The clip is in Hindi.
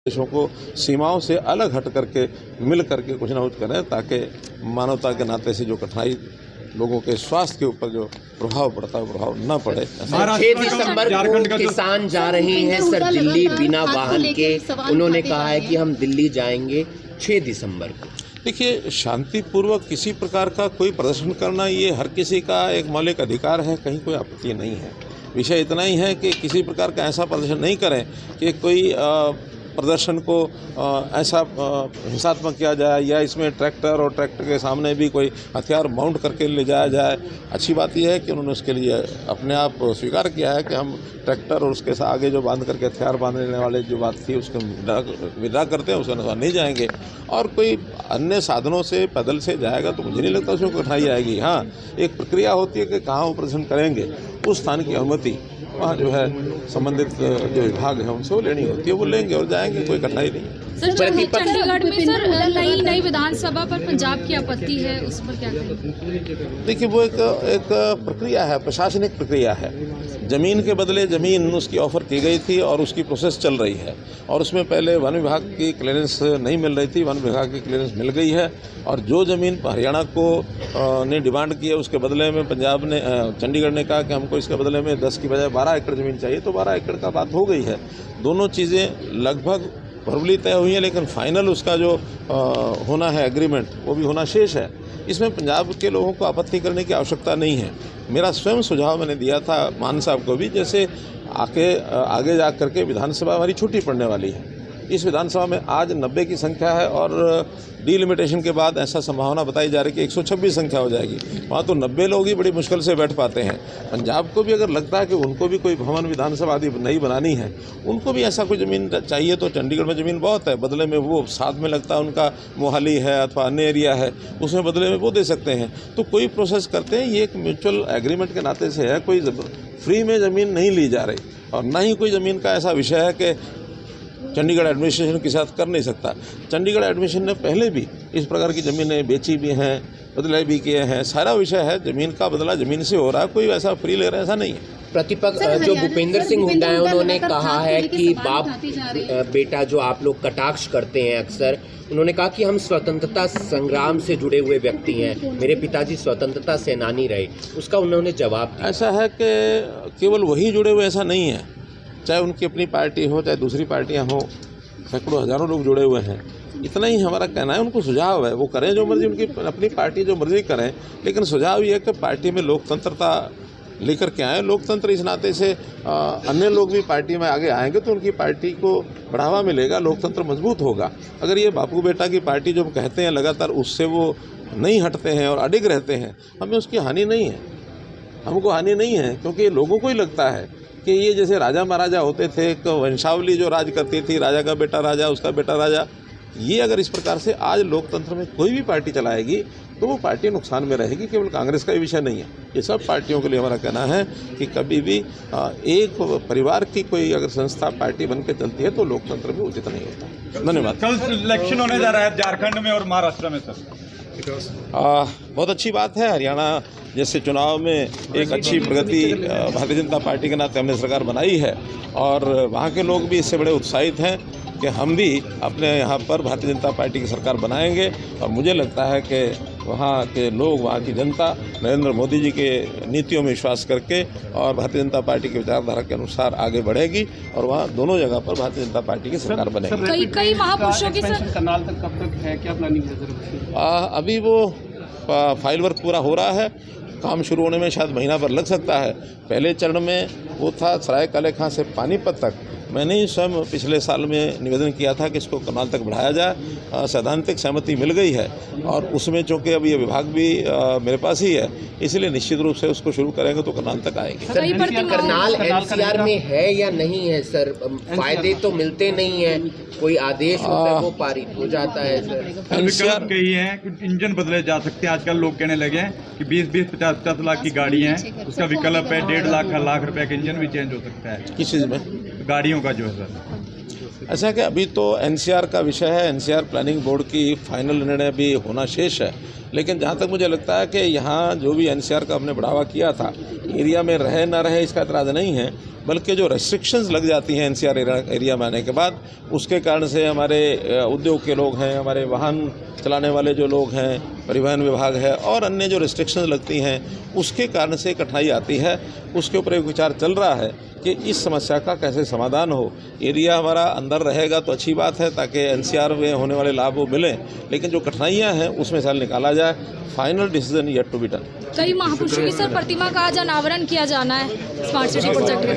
देशों को सीमाओं से अलग हट करके मिल करके कुछ ना कुछ करें, ताकि मानवता के नाते से जो कठिनाई लोगों के स्वास्थ्य के ऊपर जो प्रभाव पड़ता है प्रभाव न पड़े। 6 दिसंबर को किसान जा रहे हैं सर दिल्ली बिना वाहन के। उन्होंने कहा है कि हम दिल्ली जाएंगे 6 दिसंबर को। देखिए, शांतिपूर्वक किसी प्रकार का कोई प्रदर्शन करना ये हर किसी का एक मौलिक अधिकार है, कहीं कोई आपत्ति नहीं है। विषय इतना ही है कि किसी प्रकार का ऐसा प्रदर्शन नहीं करें कि कोई प्रदर्शन को ऐसा हिंसात्मक किया जाए या इसमें ट्रैक्टर और ट्रैक्टर के सामने भी कोई हथियार माउंट करके ले जाया जाए। अच्छी बात यह है कि उन्होंने उसके लिए अपने आप स्वीकार किया है कि हम ट्रैक्टर और उसके आगे जो बांध करके हथियार बांधने वाले जो बात थी उसको विड्रा करते हैं, उसके अनुसार नहीं जाएंगे। और कोई अन्य साधनों से पैदल से जाएगा तो मुझे नहीं लगता उसमें कठिनाई आएगी। हाँ, एक प्रक्रिया होती है कि कहाँ वो प्रदर्शन करेंगे, उस स्थान की अनुमति वहाँ जो है संबंधित जो विभाग है उनसे वो लेनी होती है, वो लेंगे और जाएंगे, कोई कठिनाई नहीं है। सर, चंडीगढ़ में सर नई विधानसभा पर पंजाब की आपत्ति है, उस पर क्या कहेंगे? देखिए, वो एक प्रक्रिया है, प्रशासनिक प्रक्रिया है। ज़मीन के बदले ज़मीन उसकी ऑफ़र की गई थी और उसकी प्रोसेस चल रही है, और उसमें पहले वन विभाग की क्लियरेंस नहीं मिल रही थी, वन विभाग की क्लियरेंस मिल गई है। और जो ज़मीन हरियाणा को ने डिमांड की है उसके बदले में पंजाब ने चंडीगढ़ ने कहा कि हमको इसके बदले में 10 की बजाय 12 एकड़ ज़मीन चाहिए, तो 12 एकड़ का बात हो गई है। दोनों चीज़ें लगभग वर्बली तय हुई है, लेकिन फाइनल उसका जो होना है एग्रीमेंट, वो भी होना शेष है। इसमें पंजाब के लोगों को आपत्ति करने की आवश्यकता नहीं है। मेरा स्वयं सुझाव मैंने दिया था मान साहब को भी, जैसे आगे जा करके विधानसभा हमारी छुट्टी पड़ने वाली है। इस विधानसभा में आज 90 की संख्या है और डीलिमिटेशन के बाद ऐसा संभावना बताई जा रही है कि 126 संख्या हो जाएगी। वहाँ तो 90 लोग ही बड़ी मुश्किल से बैठ पाते हैं। पंजाब को भी अगर लगता है कि उनको भी कोई भवन विधानसभा आदि नई बनानी है, उनको भी ऐसा कोई ज़मीन चाहिए, तो चंडीगढ़ में ज़मीन बहुत है, बदले में वो साथ में लगता है उनका मोहाली है अथवा अन्य एरिया है, उसमें बदले में वो दे सकते हैं। तो कोई प्रोसेस करते हैं, ये एक म्यूचुअल एग्रीमेंट के नाते से है, कोई फ्री में ज़मीन नहीं ली जा रही, और न ही कोई ज़मीन का ऐसा विषय है कि चंडीगढ़ एडमिनिस्ट्रेशन के साथ कर नहीं सकता। चंडीगढ़ एडमिनिस्ट्रेशन ने पहले भी इस प्रकार की ज़मीनें बेची भी हैं, बदले भी किए हैं। सारा विषय है ज़मीन का बदला ज़मीन से हो रहा है, कोई ऐसा फ्री ले रहा है ऐसा नहीं है। प्रतिपक्ष जो भूपेंद्र सिंह हुड्डा है, उन्होंने कहा है कि बाप बेटा जो आप लोग कटाक्ष करते हैं अक्सर, उन्होंने कहा कि हम स्वतंत्रता संग्राम से जुड़े हुए व्यक्ति हैं, मेरे पिताजी स्वतंत्रता सेनानी रहे। उसका उन्होंने जवाब दिया। ऐसा है कि केवल वही जुड़े हुए ऐसा नहीं है, चाहे उनकी अपनी पार्टी हो चाहे दूसरी पार्टियां हो, सैकड़ों हजारों लोग जुड़े हुए हैं। इतना ही हमारा कहना है, उनको सुझाव है वो करें जो मर्जी, उनकी अपनी पार्टी जो मर्जी करें, लेकिन सुझाव ये है कि पार्टी में लोकतंत्रता लेकर के आए। लोकतंत्र इस नाते से अन्य लोग भी पार्टी में आगे आएंगे तो उनकी पार्टी को बढ़ावा मिलेगा, लोकतंत्र मजबूत होगा। अगर ये बापू बेटा की पार्टी जो कहते हैं लगातार उससे वो नहीं हटते हैं और अडिग रहते हैं, हमें उसकी हानि नहीं है, हमको हानि नहीं है, क्योंकि लोगों को ही लगता है कि ये जैसे राजा महाराजा होते थे, एक वंशावली जो राज करती थी, राजा का बेटा राजा उसका बेटा राजा, ये अगर इस प्रकार से आज लोकतंत्र में कोई भी पार्टी चलाएगी तो वो पार्टी नुकसान में रहेगी। केवल कांग्रेस का ही विषय नहीं है, ये सब पार्टियों के लिए हमारा कहना है कि कभी भी एक परिवार की कोई अगर संस्था पार्टी बन के चलती है तो लोकतंत्र भी उचित नहीं होता। धन्यवाद। कल इलेक्शन होने जा रहा है झारखंड में और महाराष्ट्र में सर। बहुत अच्छी बात है, हरियाणा जैसे चुनाव में एक अच्छी प्रगति भारतीय जनता पार्टी के नाते हमने सरकार बनाई है, और वहाँ के लोग भी इससे बड़े उत्साहित हैं कि हम भी अपने यहाँ पर भारतीय जनता पार्टी की सरकार बनाएंगे। और मुझे लगता है कि वहाँ के लोग, वहाँ की जनता नरेंद्र मोदी जी के नीतियों में विश्वास करके और भारतीय जनता पार्टी की विचारधारा के अनुसार आगे बढ़ेगी, और वहाँ दोनों जगह पर भारतीय जनता पार्टी की सरकार बनेगी। कई महापुरुषों की सर करनाल तक कब तक है, क्या प्लानिंग है? अभी वो फाइल वर्क पूरा हो रहा है, काम शुरू होने में शायद महीना भर लग सकता है। पहले चरण में वो था सराय काले खां से पानीपत तक। मैंने ही स्वयं पिछले साल में निवेदन किया था कि इसको करनाल तक बढ़ाया जाए। सैद्धांतिक सहमति मिल गई है, और उसमें चूँकि अब ये विभाग भी मेरे पास ही है, इसलिए निश्चित रूप से उसको शुरू करेंगे तो करनाल तक आएंगे। करनाल एनसीआर में है या नहीं है सर? फायदे तो मिलते नहीं है, कोई आदेश होता है वो पारित हो जाता है सर। विकल्प कही है कि इंजन बदले जा सकते हैं। आजकल लोग कहने लगे हैं कि 20-20, 50-50 लाख की गाड़ी है, उसका विकल्प है 1.5 लाख रुपए का इंजन भी चेंज हो सकता है। किस चीज़ में? गाड़ियों का जो है सर। ऐसा कि अभी तो एनसीआर का विषय है, एनसीआर प्लानिंग बोर्ड की फाइनल निर्णय भी होना शेष है। लेकिन जहाँ तक मुझे लगता है कि यहाँ जो भी एनसीआर का हमने बढ़ावा किया था, एरिया में रहे ना रहे इसका एतराज़ नहीं है, बल्कि जो रेस्ट्रिक्शंस लग जाती हैं एनसीआर एरिया में आने के बाद, उसके कारण से हमारे उद्योग के लोग हैं, हमारे वाहन चलाने वाले जो लोग हैं, परिवहन विभाग है और अन्य जो रिस्ट्रिक्शंस लगती हैं उसके कारण से कठिनाई आती है। उसके ऊपर एक विचार चल रहा है कि इस समस्या का कैसे समाधान हो। एरिया हमारा अंदर रहेगा तो अच्छी बात है ताकि एनसीआर में होने वाले लाभ वो मिलें, लेकिन जो कठिनाइयाँ हैं उसमें से निकाला जाए। Final decision yet to be done. कई महापुरुषों की सर प्रतिमा का आज अनावरण किया जाना है स्मार्ट सिटी प्रोजेक्ट के